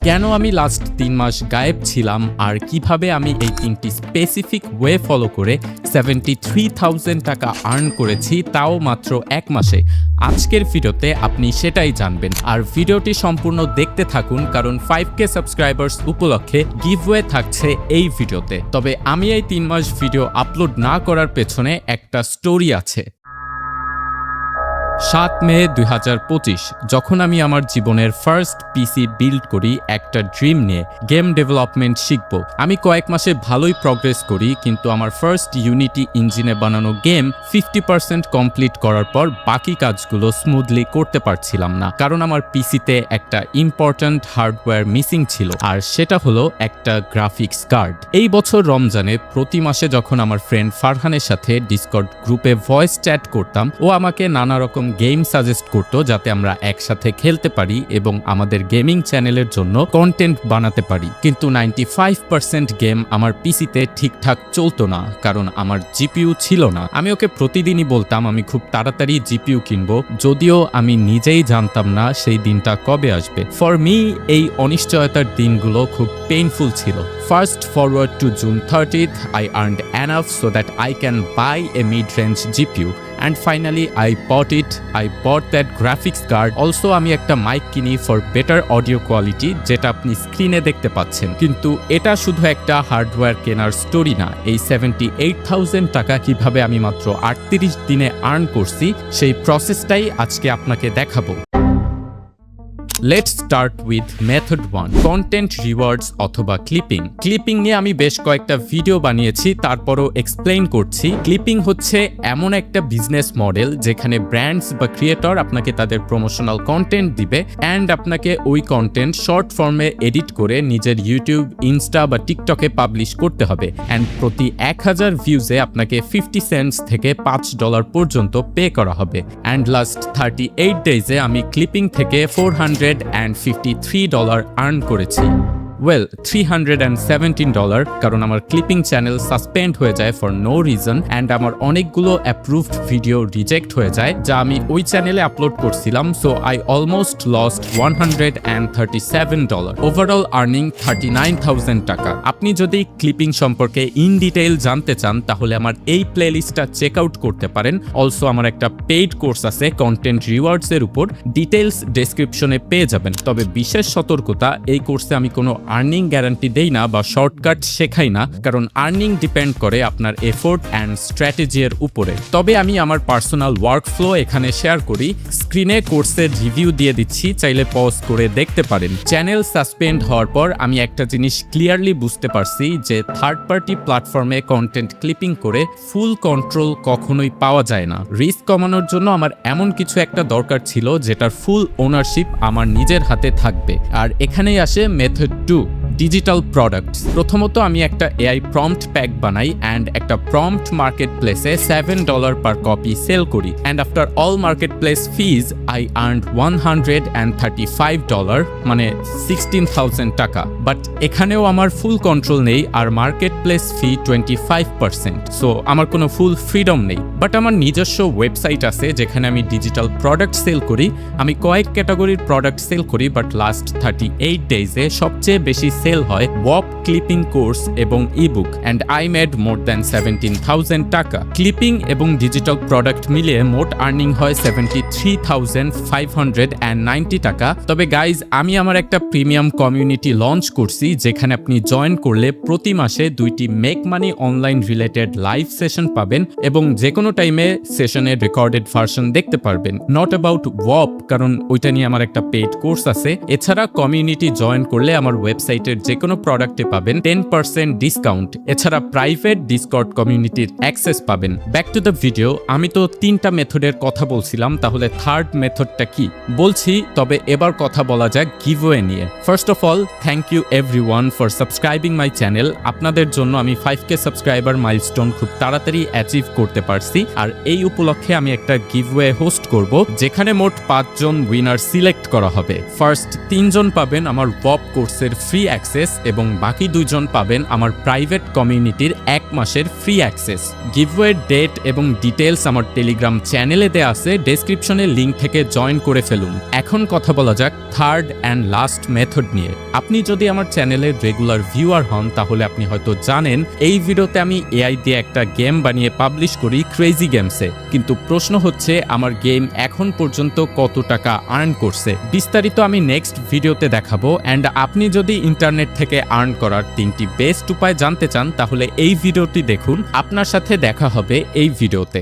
কেন আমি লাস্ট 3 মাস গায়েব ছিলাম আর কিভাবে আমি এই 3টি স্পেসিফিক ওয়ে ফলো করে 73,000 টাকা আর্ন করেছি তাও মাত্র 1 মাসে। আজকের ভিডিওতে আপনি সেটাই জানবেন। আর ভিডিওটি সম্পূর্ণ দেখতে থাকুন কারণ 5K সাবস্ক্রাইবার্স উপলক্ষে গিভওয়ে থাকছে এই ভিডিওতে। তবে আমি এই 3 মাস ভিডিও আপলোড না করার পেছনে একটা স্টোরি আছে। 7 মে 2025 যখন আমি আমার জীবনের ফার্স্ট পিসি বিল্ড করি একটা ড্রিম নিয়ে গেম ডেভেলপমেন্ট শিখব। আমি কয়েক মাসে ভালোই প্রগ্রেস করি, কিন্তু আমার ফার্স্ট ইউনিটি ইঞ্জিনে বানানো গেম 50% কমপ্লিট করার পর বাকি কাজগুলো স্মুথলি করতে পারছিলাম না, কারণ আমার পিসিতে একটা ইম্পর্ট্যান্ট হার্ডওয়্যার মিসিং ছিল, আর সেটা হলো একটা গ্রাফিক্স কার্ড। এই বছর রমজানে প্রতি মাসে যখন আমার ফ্রেন্ড ফারহানের সাথে ডিসকর্ড গ্রুপে ভয়েস চ্যাট করতাম, ও আমাকে নানা রকম গেম সাজেস্ট করতো যাতে আমরা একসাথে খেলতে পারি এবং আমাদের গেমিং চ্যানেলের জন্য কন্টেন্ট বানাতে পারি। কিন্তু 95% গেম আমার পিসিতে ঠিকঠাক চলতো না, কারণ আমার জিপিইউ ছিল না। আমি ওকে প্রতিদিনই বলতাম আমি খুব তাড়াতাড়ি জিপিইউ কিনবো, যদিও আমি নিজেই জানতাম না সেই দিনটা কবে আসবে। ফর মি এই অনিশ্চয়তার দিনগুলো খুব পেইনফুল ছিল। Fast forward to June 30th, I earned enough so that I can buy a mid-range GPU. And finally I bought it. I bought that graphics card. Also আমি একটা মাইক কিনি for better audio quality, যেটা আপনি স্ক্রিনে দেখতে পাচ্ছেন। কিন্তু এটা শুধু একটা হার্ডওয়্যার কেনার স্টোরি না। এই 78,000 টাকা কিভাবে আমি মাত্র 38 দিনে আর্ন করছি সেই প্রসেসটাই আজকে আপনাকে দেখাবো। Let's start with method 1, content rewards অথবা ক্লিপিং। ক্লিপিং নিয়ে আমি বেশ কয়েকটা ভিডিও বানিয়েছি, তারপরও এক্সপ্লেইন করছি। ক্লিপিং হচ্ছে এমন একটা বিজনেস মডেল যেখানে ব্র্যান্ডস বা ক্রিয়েটর আপনাকে তাদের প্রমোশনাল কন্টেন্ট দিবে অ্যান্ড আপনাকে ওই কন্টেন্ট শর্ট ফর্মে এডিট করে নিজের ইউটিউব, ইনস্টা বা টিকটকে পাবলিশ করতে হবে অ্যান্ড প্রতি 1000 ভিউজে আপনাকে 50 সেন্টস থেকে $5 পর্যন্ত পে করা হবে। অ্যান্ড লাস্ট 38 ডেজে আমি ক্লিপিং থেকে $453 আর্ন করেছি। ওয়েল, $317, কারণ আমার ক্লিপিং চ্যানেল সাসপেন্ড হয়ে যায় ফর নো রিজন অ্যান্ড আমার অনেকগুলো অ্যাপ্রুভড ভিডিও রিজেক্ট হয়ে যায় যা আমি ওই চ্যানেলে আপলোড করছিলাম। So I almost lost $137। Overall earning 39,000 টাকা। আপনি যদি ক্লিপিং সম্পর্কে ইন ডিটেইল জানতে চান তাহলে আমার এই প্লেলিস্টটা চেক আউট করতে পারেন। অলসো আমার একটা পেইড কোর্স আছে কন্টেন্ট রিওয়ার্ডস এর উপর, ডিটেইলস ডেসক্রিপশনে পেয়ে যাবেন। তবে বিশেষ সতর্কতা, এই কোর্সে আমি কোনো আর্নিং গ্যারান্টি দেই না বা শর্টকাট শেখাই না, কারণ আর্নিং ডিপেন্ড করে আপনার এফোর্ট অ্যান্ড স্ট্র্যাটেজি এর উপরে। তবে আমি আমার পার্সোনাল ওয়ার্কফ্লো এখানে শেয়ার করি। স্ক্রিনে কোর্সের রিভিউ দিয়ে দিচ্ছি, চাইলে পজ করে দেখতে পারেন। চ্যানেল সাসপেন্ড হওয়ার পর আমি একটা জিনিস ক্লিয়ারলি বুঝতে পারছি যে থার্ড পার্টি প্ল্যাটফর্মে কন্টেন্ট ক্লিপিং করে ফুল কন্ট্রোল কখনোই পাওয়া যায় না। রিস্ক কমানোর জন্য আমার এমন কিছু একটা দরকার ছিল যেটার ফুল ওনারশিপ আমার নিজের হাতে থাকবে। আর এখানেই আসে মেথড 2, ডিজিটাল প্রোডাক্টস। প্রথমত আমি একটা এআই প্রম্পট প্যাক বানাই অ্যান্ড একটা প্রম্পট মার্কেট প্লেসে $7 পার কপি সেল করি and after all market place fees I earned $135, মানে 16,000 টাকা। বাট এখানেও আমার ফুল কন্ট্রোল নেই আর মার্কেট প্লেস ফি 25%, সো আমার কোনো ফুল ফ্রিডম নেই। বাট আমার নিজস্ব ওয়েবসাইট আছে যেখানে আমি ডিজিটাল প্রোডাক্ট সেল করি। আমি কয়েক ক্যাটাগরির প্রোডাক্ট সেল করি, বাট লাস্ট 38 ডেজে সবচেয়ে বেশি সেল হয় Whop ক্লিপিং কোর্স এবং ebook and I made more than 17,000 টাকা। ক্লিপিং এবং ডিজিটাল প্রোডাক্ট মিলিয়ে মোট আর্নিং হয় 73,590 টাকা। তবে গাইজ, আমি আমার একটা প্রিমিয়াম কমিউনিটি লঞ্চ করছি যেখানে আপনি জয়েন করলে প্রতি মাসে 2টি make money online related live session পাবেন এবং যে কোনো টাইমে সেশনের রেকর্ডেড ভার্সন দেখতে পারবেন। নট অ্যাবাউট Whop, কারণ ওইটা নিয়ে আমার একটা পেইড কোর্স আছে। এছাড়া কমিউনিটি জয়েন করলে আমার ওয়েবসাইটের যে কোনো প্রোডাক্টে পাবেন 10% ডিসকাউন্ট। এছাড়া প্রাইভেট ডিসকর্ড কমিউনিটির অ্যাক্সেস পাবেন। Back to the video. আমি তো 3টা মেথডের কথা বলছিলাম, তাহলে থার্ড মেথডটা কি বলছি। তবে এবার কথা বলা যাক গিভওয়ে নিয়ে। First of all, thank you everyone for subscribing my channel. আপনাদের জন্য আমি 5K সাবস্ক্রাইবার মাইলস্টোন খুব তাড়াতাড়ি অ্যাচিভ করতে পারছি, আর এই উপলক্ষে আমি একটা গিভওয়ে হোস্ট করব যেখানে মোট 5 জন উইনার সিলেক্ট করা হবে। ফার্স্ট 3 জন পাবেন আমার Whop কোর্সের ফ্রি অ্যাক্সেস এবং বাকি 2 জন পাবেন আমার প্রাইভেট কমিউনিটির 1 মাসের ফ্রি অ্যাক্সেস। গিভওয়ের ডেট এবং ডিটেলস আমার টেলিগ্রাম চ্যানেলে দেয়া আছে, ডেসক্রিপশনের লিংক থেকে জয়েন করে ফেলুন। এখন কথা বলা যাক থার্ড অ্যান্ড লাস্ট মেথড নিয়ে। আপনি যদি আমার চ্যানেলের রেগুলার ভিউয়ার হন তাহলে আপনি হয়তো জানেন এই ভিডিওতে আমি এআই দিয়ে একটা গেম বানিয়ে পাবলিশ করি ক্রেজি গেমসে, কিন্তু প্রশ্ন হচ্ছে আমার গেম এখন পর্যন্ত কত টাকা আর্ন করছে। বিস্তারিত আমি নেক্সট ভিডিওতে দেখাবো। অ্যান্ড আপনি যদি ইন্টারনেট থেকে আর্ন করার 3টি বেস্ট উপায় জানতে চান তাহলে এই ভিডিওটি দেখুন। আপনার সাথে দেখা হবে এই ভিডিওতে।